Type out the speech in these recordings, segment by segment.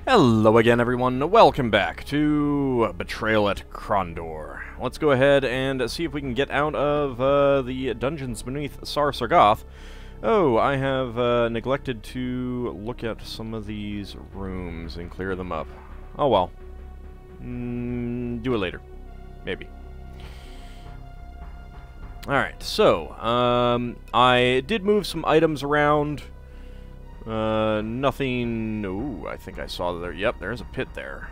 Hello again, everyone. Welcome back to Betrayal at Krondor. Let's go ahead and see if we can get out of the dungeons beneath Sargoth. Oh, I have neglected to look at some of these rooms and clear them up. Oh well. Do it later. Maybe. Alright, so, I did move some items around. Nothing... Ooh, I think I saw there. Yep, there's a pit there.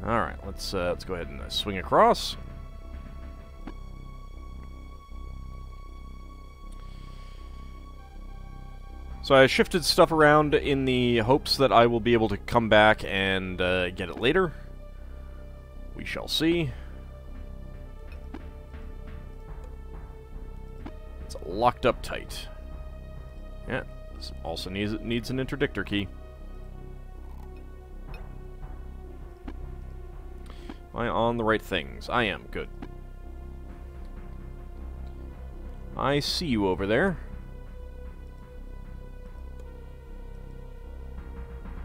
Alright, let's go ahead and swing across. So I shifted stuff around in the hopes that I will be able to come back and get it later. We shall see. It's locked up tight. Yeah, this also needs an interdictor key. Am I on the right things? I am. Good. I see you over there.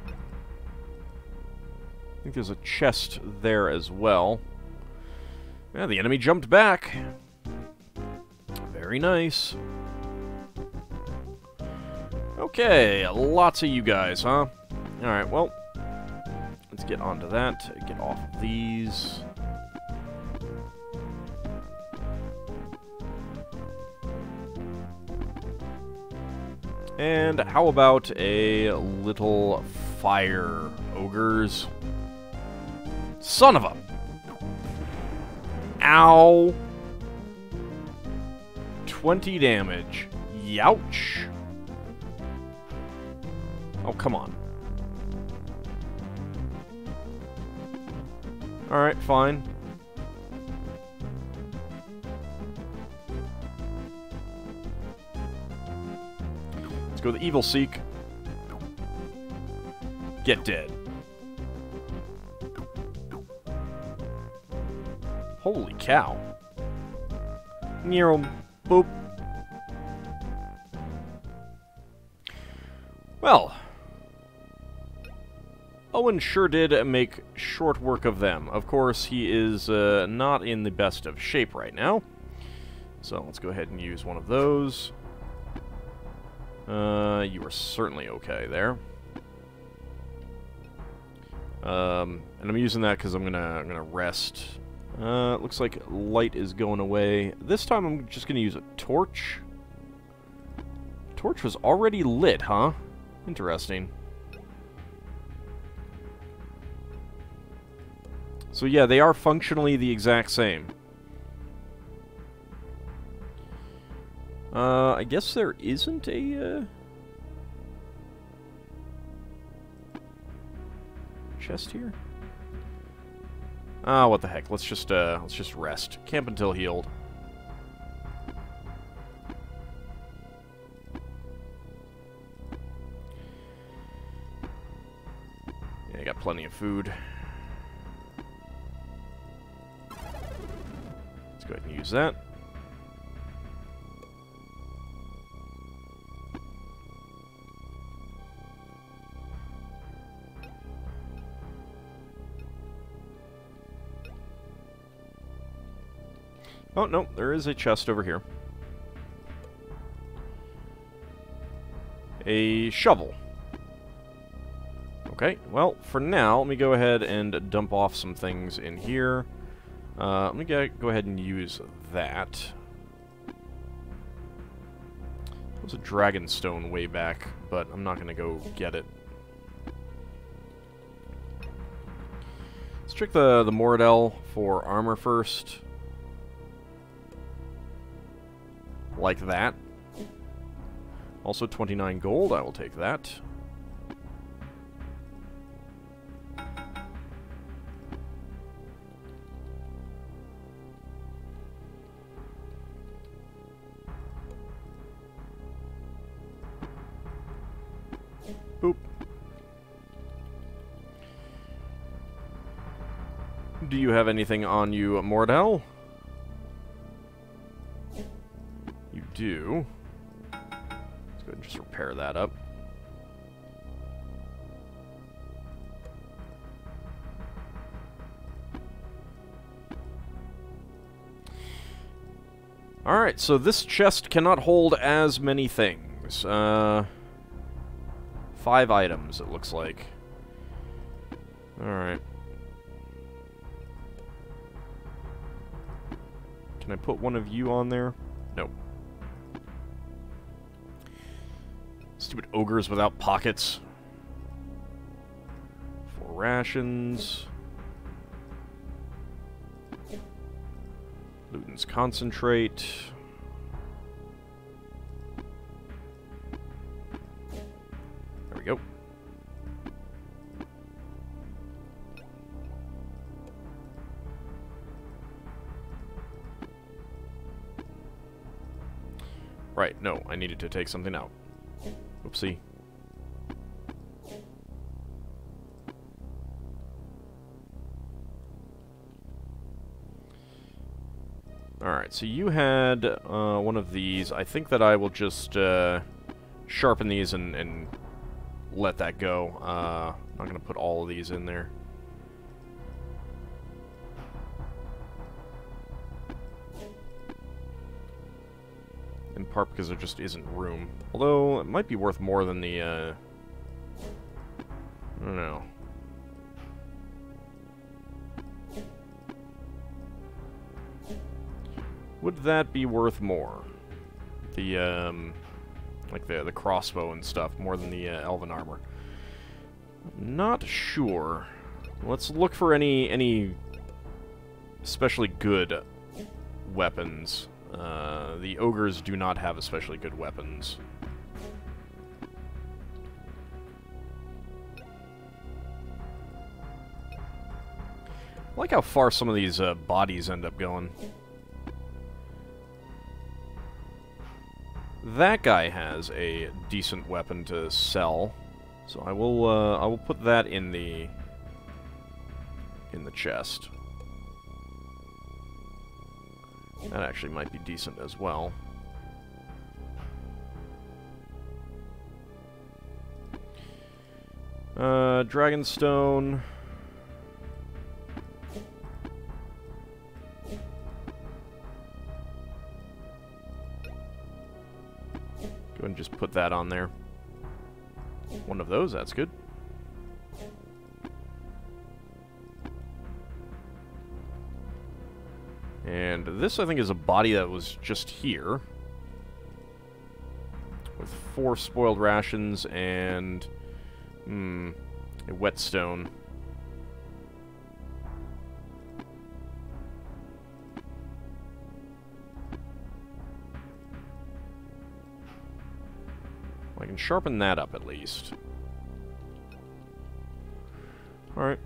I think there's a chest there as well. Yeah, the enemy jumped back. Very nice. Okay, lots of you guys, huh? Alright, well, let's get onto that. Get off of these. And how about a little fire, ogres? Son of a... Ow! 20 damage. Youch! Oh, come on. Alright, fine. Let's go the Evil Seek. Get dead. Holy cow. Near boop. Well, Owen sure did make short work of them. Of course, he is not in the best of shape right now. So let's go ahead and use one of those. You are certainly okay there. And I'm using that because I'm gonna rest. Looks like light is going away. This time I'm just gonna use a torch. Torch was already lit, huh? Interesting. So yeah, they are functionally the exact same. I guess there isn't a chest here. Ah, what the heck? Let's just rest. Camp until healed. Yeah, I got plenty of food. Let's go ahead and use that. Oh, no, there is a chest over here. A shovel. Okay, well, for now, let me go ahead and dump off some things in here. Let me go ahead and use that. There's a dragon stone way back, but I'm not going to go get it. Let's check the Moradel for armor first. Like that. Also 29 gold, I will take that. Boop. Do you have anything on you, Mordell? You do. Let's go ahead and just repair that up. Alright, so this chest cannot hold as many things. 5 items, it looks like. Alright. Can I put one of you on there? Nope. Stupid ogres without pockets. 4 rations. Luton's concentrate. There we go. Right, no, I needed to take something out. Oopsie. Alright, so you had one of these. I think that I will just sharpen these and let that go. I'm not going to put all of these in there. In part because there just isn't room. Although, it might be worth more than the, I don't know. Would that be worth more? The, like the crossbow and stuff, more than the, elven armor. Not sure. Let's look for any especially good weapons. The ogres do not have especially good weapons. I like how far some of these bodies end up going. That guy has a decent weapon to sell, so I will put that in the chest. That actually might be decent as well. Dragonstone. Go and just put that on there. One of those, that's good. And this, I think, is a body that was just here. With 4 spoiled rations and... a whetstone. I can sharpen that up at least. Alright.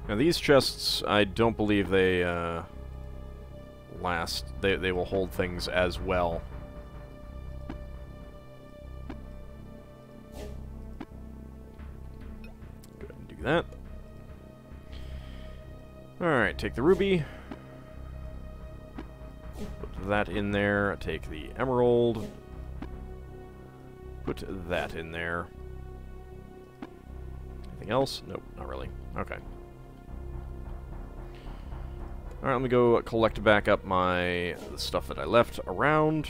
Now these chests, I don't believe they last. They will hold things as well. Go ahead and do that. Alright, take the ruby. Put that in there. Take the emerald. Put that in there. Anything else? Nope, not really. Okay. Alright, let me go collect back up the stuff that I left around.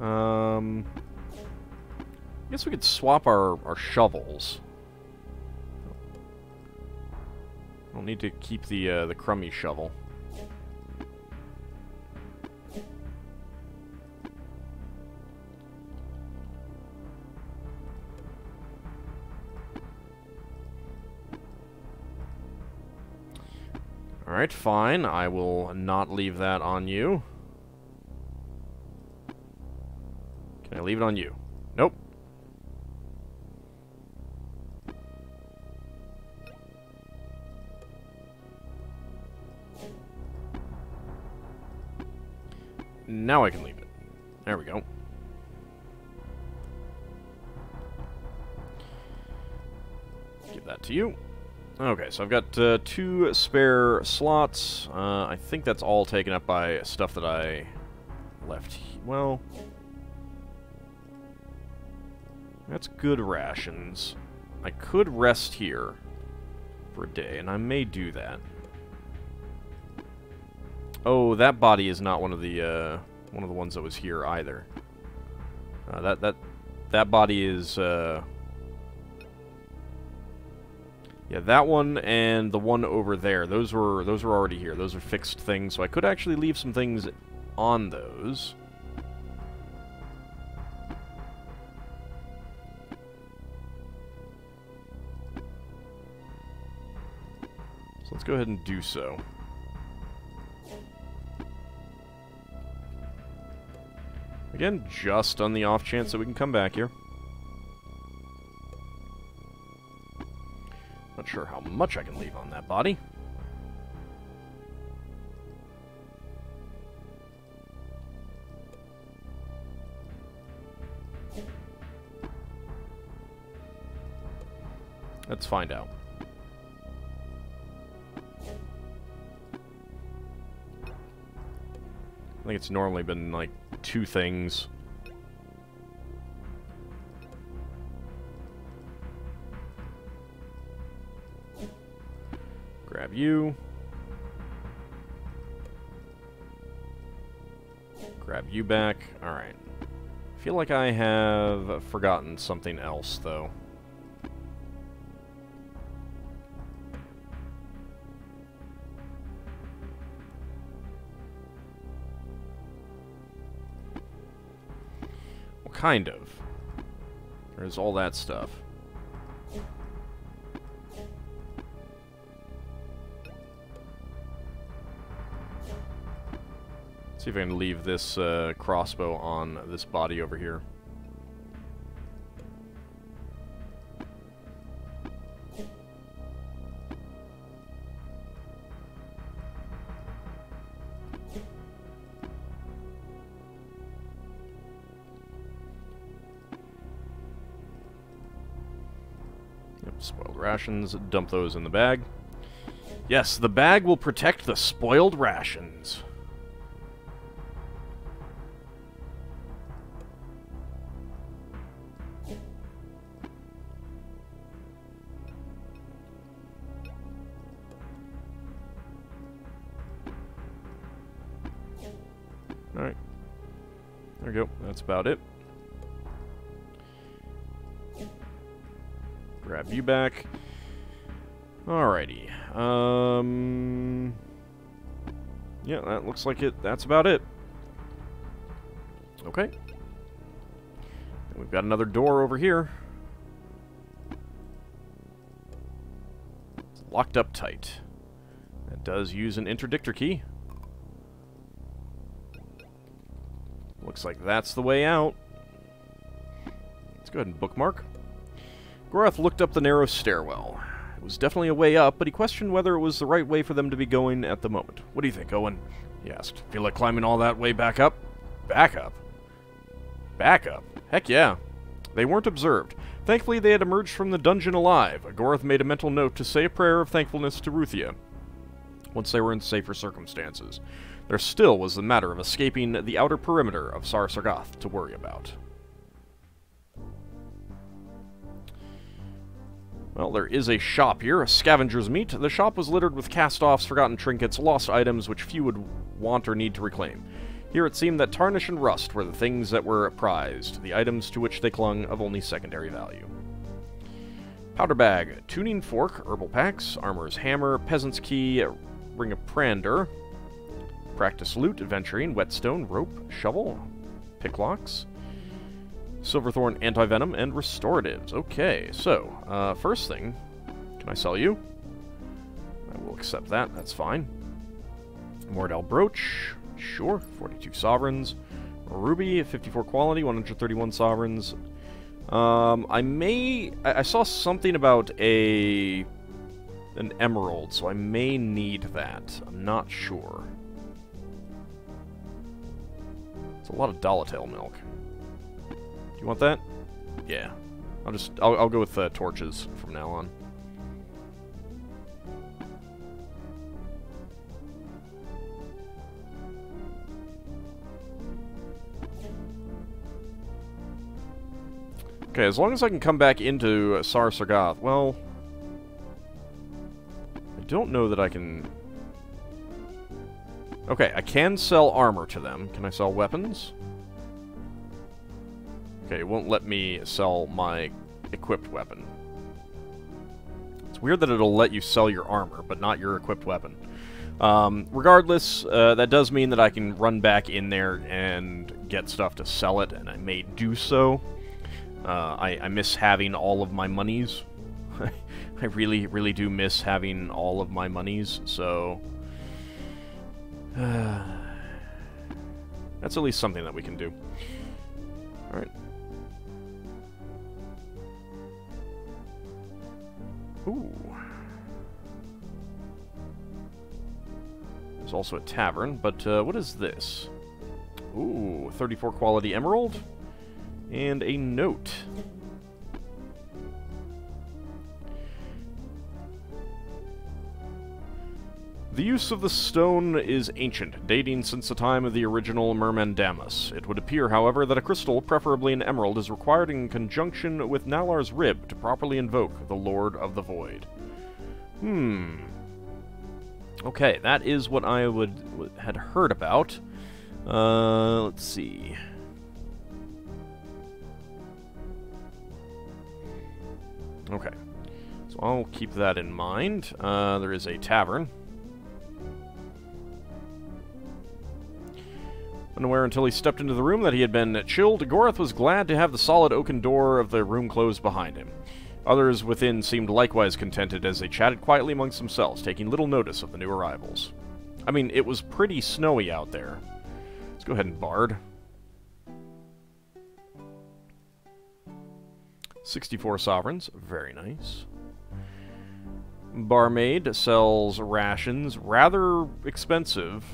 I guess we could swap our shovels. I'll need to keep the crummy shovel. Alright, fine. I will not leave that on you. Can I leave it on you? Nope. Now I can leave it. There we go. Give that to you. Okay, so I've got 2 spare slots. I think that's all taken up by stuff that I left. Well, that's good rations. I could rest here for a day, and I may do that. Oh, that body is not one of the ones that was here either. That body is yeah, that one and the one over there. Those were already here. Those are fixed things, so I could actually leave some things on those. So let's go ahead and do so. Again, just on the off chance that we can come back here. Not sure how much I can leave on that body. Let's find out. I think it's normally been like 2 things. Grab you. Grab you back. Alright. I feel like I have forgotten something else, though. Well, kind of. There's all that stuff. See if I can leave this crossbow on this body over here. Yep, spoiled rations. Dump those in the bag. Yes, the bag will protect the spoiled rations. Alright. There we go. That's about it. Grab you back. Alrighty. Yeah, that looks like it. That's about it. Okay. And we've got another door over here. It's locked up tight. That does use an interdictor key. Looks like that's the way out. Let's go ahead and bookmark. Gorath looked up the narrow stairwell. It was definitely a way up, but he questioned whether it was the right way for them to be going at the moment. What do you think, Owen? He asked. Feel like climbing all that way back up? Back up? Back up? Heck yeah. They weren't observed. Thankfully, they had emerged from the dungeon alive. Gorath made a mental note to say a prayer of thankfulness to Ruthia once they were in safer circumstances. There still was the matter of escaping the outer perimeter of Sargoth to worry about. Well, there is a shop here, a scavenger's meet. The shop was littered with cast-offs, forgotten trinkets, lost items which few would want or need to reclaim. Here it seemed that tarnish and rust were the things that were prized, the items to which they clung of only secondary value. Powder bag, tuning fork, herbal packs, armorer's hammer, peasant's key, ring of prander, practice loot, adventuring, whetstone, rope, shovel, picklocks, silverthorn anti-venom, and restoratives. Okay, so, first thing, can I sell you? I will accept that, that's fine. Mordell brooch, sure, 42 sovereigns. Ruby, 54 quality, 131 sovereigns. I saw something about an emerald, so I may need that. I'm not sure. It's a lot of Dolatail milk. Do you want that? Yeah. I'll go with torches from now on. Okay, as long as I can come back into Sar Sargoth. Well, I don't know that I can... Okay, I can sell armor to them. Can I sell weapons? Okay, it won't let me sell my equipped weapon. It's weird that it'll let you sell your armor, but not your equipped weapon. Regardless, that does mean that I can run back in there and get stuff to sell it, and I may do so. I miss having all of my monies. I really, really do miss having all of my monies, so... that's at least something that we can do. Alright. Ooh. There's also a tavern, but what is this? Ooh, 34 quality emerald. And a note. The use of the stone is ancient, dating since the time of the original Mermandamus. It would appear, however, that a crystal, preferably an emerald, is required in conjunction with Nalar's rib to properly invoke the Lord of the Void. Okay, that is what I had heard about. Let's see. Okay, so I'll keep that in mind. There is a tavern. Unaware until he stepped into the room that he had been chilled, Gorath was glad to have the solid oaken door of the room closed behind him. Others within seemed likewise contented as they chatted quietly amongst themselves, taking little notice of the new arrivals. I mean, it was pretty snowy out there. Let's go ahead and bard. 64 sovereigns. Very nice. Barmaid sells rations. Rather expensive.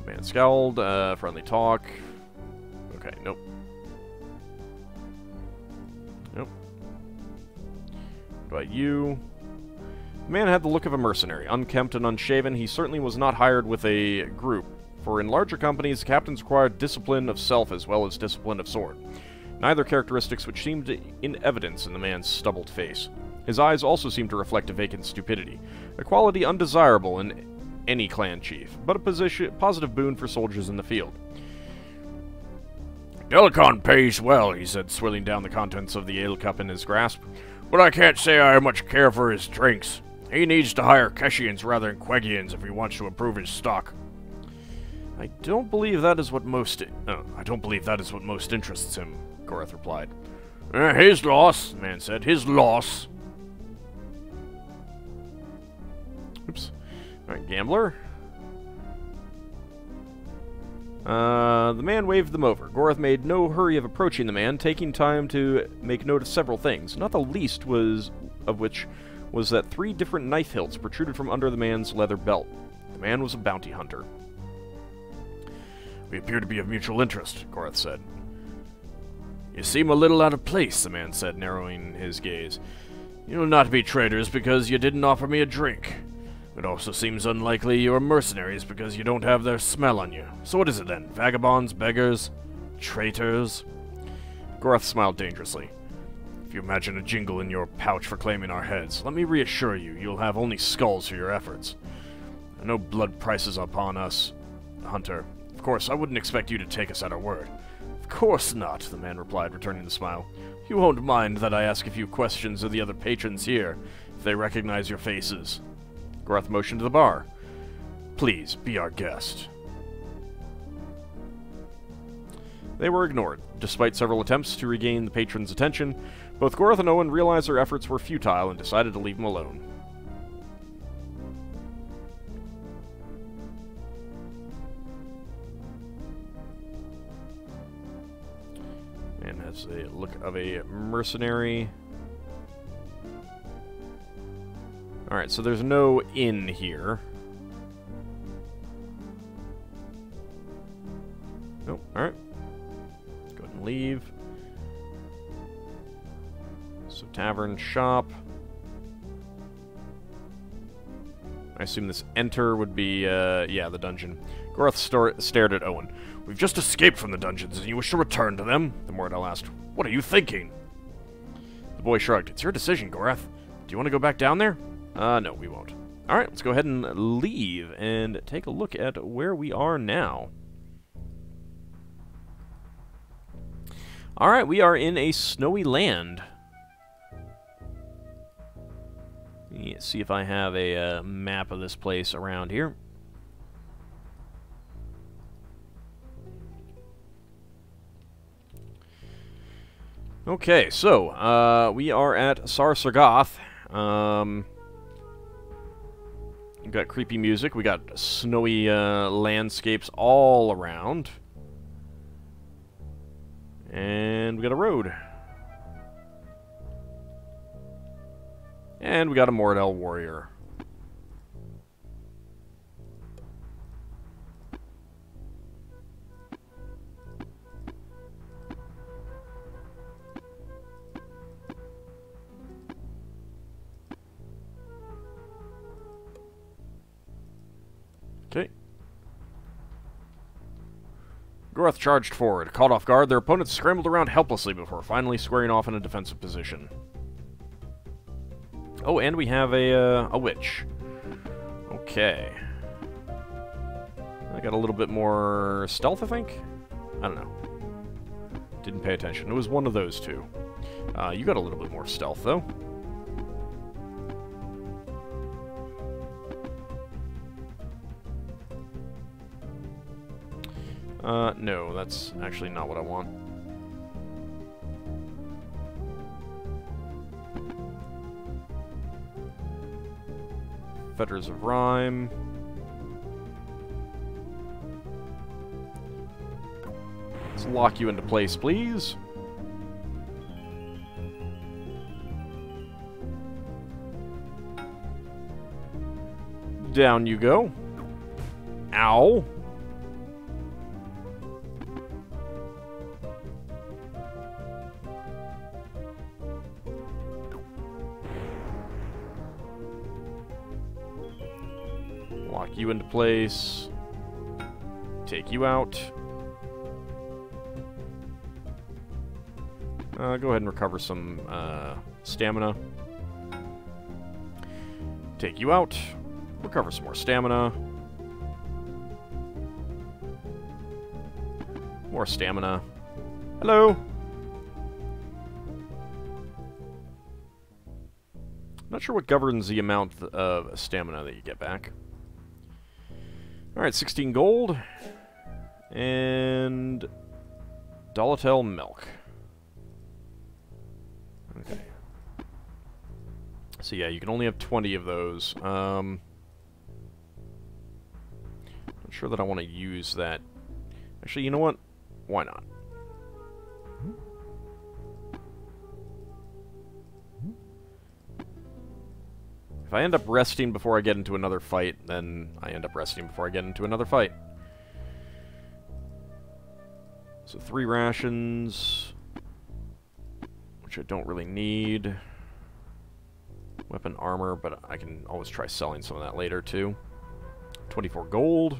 Man scowled. Friendly talk. Okay, nope. Nope. What about you? The man had the look of a mercenary. Unkempt and unshaven, he certainly was not hired with a group, for in larger companies, captains required discipline of self as well as discipline of sword. Neither characteristics which seemed in evidence in the man's stubbled face. His eyes also seemed to reflect a vacant stupidity, a quality undesirable in any clan chief, but a positive boon for soldiers in the field. Delicon pays well, he said, swilling down the contents of the ale cup in his grasp, but I can't say I much care for his drinks. He needs to hire Keshians rather than Quegians if he wants to improve his stock. I don't believe that is what most interests him, Gorath replied. His loss, the man said. His loss. Oops. Alright, gambler. The man waved them over. Gorath made no hurry of approaching the man, taking time to make note of several things, not the least of which was that 3 different knife hilts protruded from under the man's leather belt. The man was a bounty hunter. We appear to be of mutual interest, Gorath said. You seem a little out of place, the man said, narrowing his gaze. You'll not be traitors because you didn't offer me a drink. It also seems unlikely you are mercenaries because you don't have their smell on you. So what is it then? Vagabonds, beggars, traitors? Gorath smiled dangerously. If you imagine a jingle in your pouch for claiming our heads, let me reassure you, you'll have only skulls for your efforts. There are no blood prices upon us, Hunter. Of course, I wouldn't expect you to take us at our word. Of course not, the man replied, returning the smile. You won't mind that I ask a few questions of the other patrons here, if they recognize your faces. Gorath motioned to the bar. Please, be our guest. They were ignored. Despite several attempts to regain the patron's attention, both Gorath and Owen realized their efforts were futile and decided to leave him alone. Man has a look of a mercenary. Alright, so there's no inn here. Oh, alright. Go ahead and leave. So, tavern, shop. I assume this enter would be, yeah, the dungeon. Gorath stared at Owen. We've just escaped from the dungeons, and you wish to return to them? The Mordell asked. What are you thinking? The boy shrugged. It's your decision, Gorath. Do you want to go back down there? No, we won't. Alright, let's go ahead and leave and take a look at where we are now. Alright, we are in a snowy land. Let's see if I have a map of this place around here. Okay, so, we are at Sargoth. We got creepy music, we got snowy landscapes all around. And we got a road. And we got a Mordell warrior. Okay. Gorath charged forward. Caught off guard, their opponents scrambled around helplessly before finally squaring off in a defensive position. Oh, and we have a witch. Okay. I got a little bit more stealth, I think? I don't know. Didn't pay attention. It was one of those two. You got a little bit more stealth, though. No, that's actually not what I want. Fetters of Rhyme. Let's lock you into place, please. Down you go. Ow. Lock you into place. Take you out. Go ahead and recover some stamina. Take you out. Recover some more stamina. More stamina. Hello! Not sure what governs the amount of stamina that you get back. Alright, 16 gold. And Dolatel milk. Okay. So yeah, you can only have 20 of those. Not sure that I want to use that. Actually, you know what? Why not? If I end up resting before I get into another fight, then I end up resting before I get into another fight. So 3 rations, which I don't really need. Weapon armor, but I can always try selling some of that later too. 24 gold.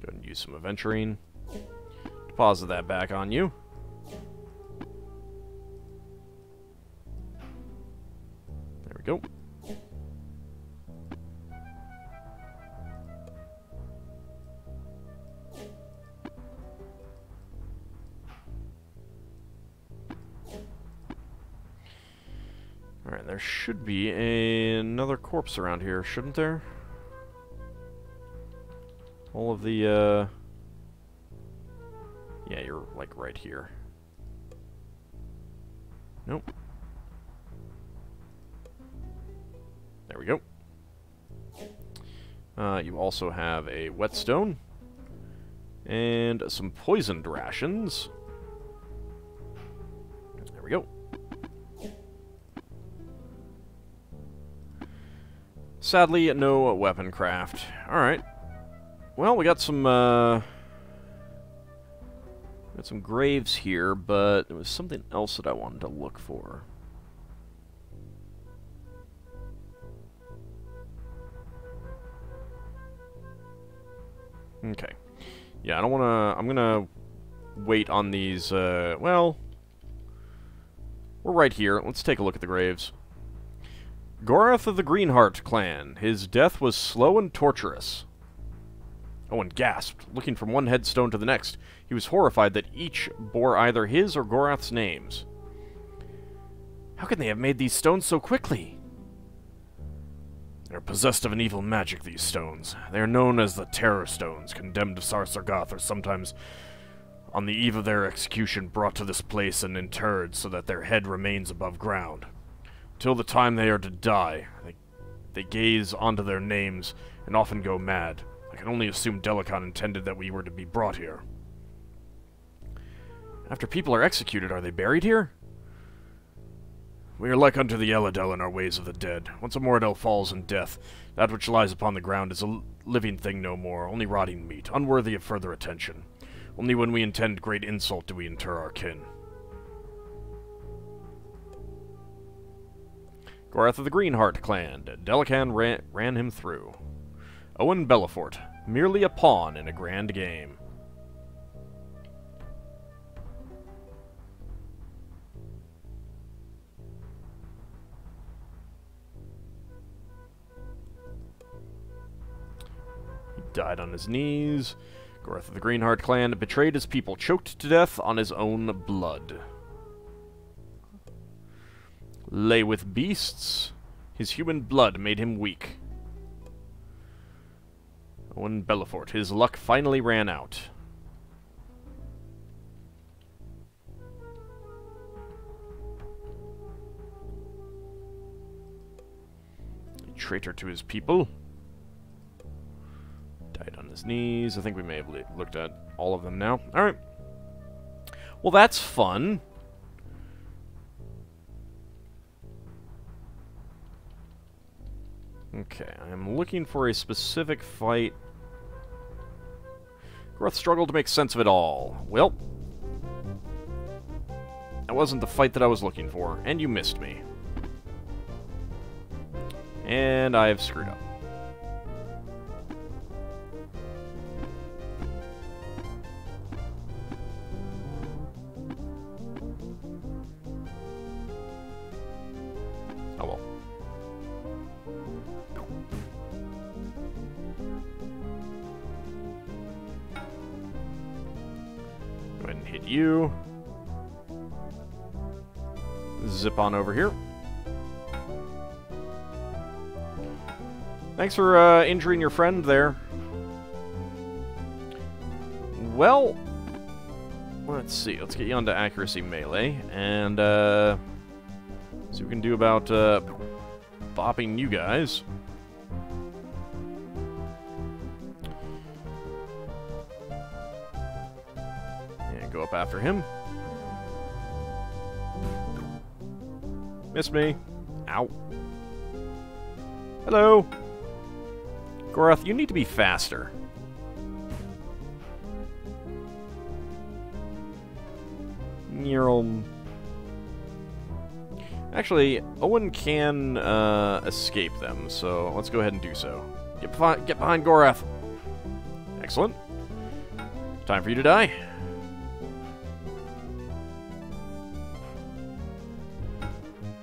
Go ahead and use some aventurine. Deposit that back on you. There we go. Alright, there should be another corpse around here, shouldn't there? All of the, yeah, you're, like, right here. Nope. There we go. You also have a whetstone. And some poisoned rations. There we go. Sadly, no weapon craft. Alright. Well, we got some graves here, but there was something else that I wanted to look for. Okay. Yeah, I don't want to... I'm going to wait on these, well... We're right here. Let's take a look at the graves. Gorath of the Greenheart clan. His death was slow and torturous. Owen gasped, looking from one headstone to the next. He was horrified that each bore either his or Gorath's names. How can they have made these stones so quickly? They're possessed of an evil magic, these stones. They are known as the Terror Stones. Condemned to Sargoth are sometimes, on the eve of their execution, brought to this place and interred so that their head remains above ground. Till the time they are to die, they gaze onto their names and often go mad. I can only assume Delicon intended that we were to be brought here. After people are executed, are they buried here? We are like unto the Eladel in our ways of the dead. Once a Moradel falls in death, that which lies upon the ground is a living thing no more, only rotting meat, unworthy of further attention. Only when we intend great insult do we inter our kin. Gorath of the Greenheart clan. Delican ran him through. Owen Belafort, merely a pawn in a grand game. He died on his knees. Gorath of the Greenheart clan betrayed his people, choked to death on his own blood. Lay with beasts. His human blood made him weak. Owen Belafort, his luck finally ran out. A traitor to his people. Died on his knees. I think we may have looked at all of them now. Alright. Well, that's fun. Okay, I'm looking for a specific fight. Gorath struggled to make sense of it all. Well, that wasn't the fight that I was looking for, and you missed me. And I've screwed up. Oh well. Go ahead and hit you. Zip on over here. Thanks for injuring your friend there. Well, let's see. Let's get you onto accuracy melee, and see what we can do about bopping you guys. And go up after him. Miss me. Ow. Hello. Gorath, you need to be faster. Actually, Owen can escape them, so let's go ahead and do so. Get behind Gorath. Excellent. Time for you to die.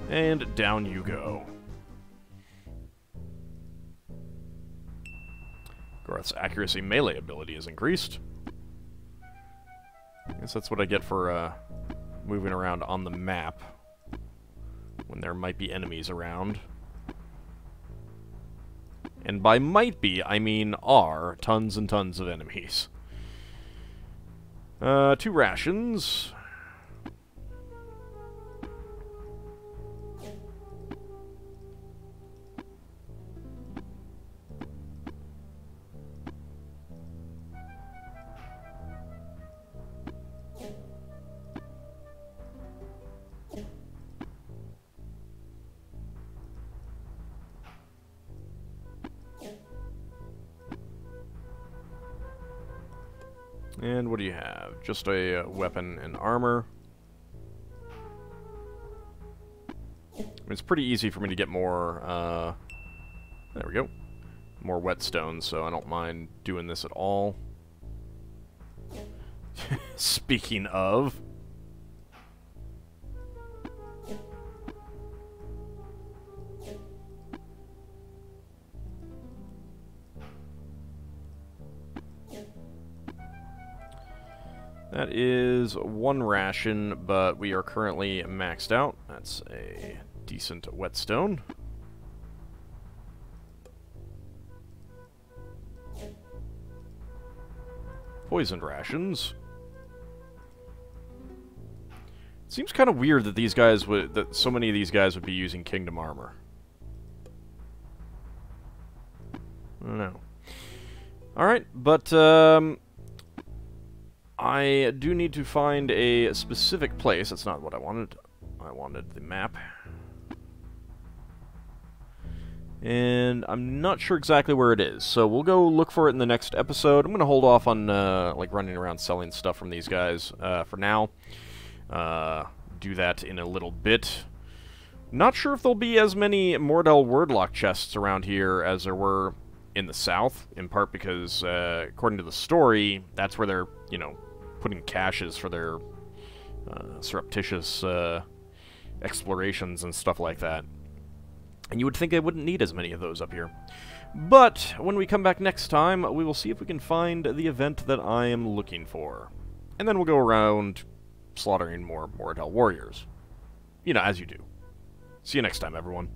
And down you go. Gorath's accuracy melee ability is increased. I guess that's what I get for moving around on the map when there might be enemies around. And by might be, I mean are tons and tons of enemies. 2 rations. And what do you have? Just a weapon and armor. I mean, it's pretty easy for me to get more, there we go. More whetstone, so I don't mind doing this at all. Speaking of... That is one ration, but we are currently maxed out. That's a decent whetstone. Poisoned rations. It seems kind of weird that these guys would, that so many of these guys would be using kingdom armor. I don't know. Alright, but, I do need to find a specific place. That's not what I wanted. I wanted the map. And I'm not sure exactly where it is, so we'll go look for it in the next episode. I'm going to hold off on, like, running around selling stuff from these guys, for now. Do that in a little bit. Not sure if there'll be as many Mordell wordlock chests around here as there were in the south, in part because, according to the story, that's where they're, you know, putting caches for their surreptitious explorations and stuff like that. And you would think they wouldn't need as many of those up here. But when we come back next time, we will see if we can find the event that I am looking for. And then we'll go around slaughtering more Mordell warriors. You know, as you do. See you next time, everyone.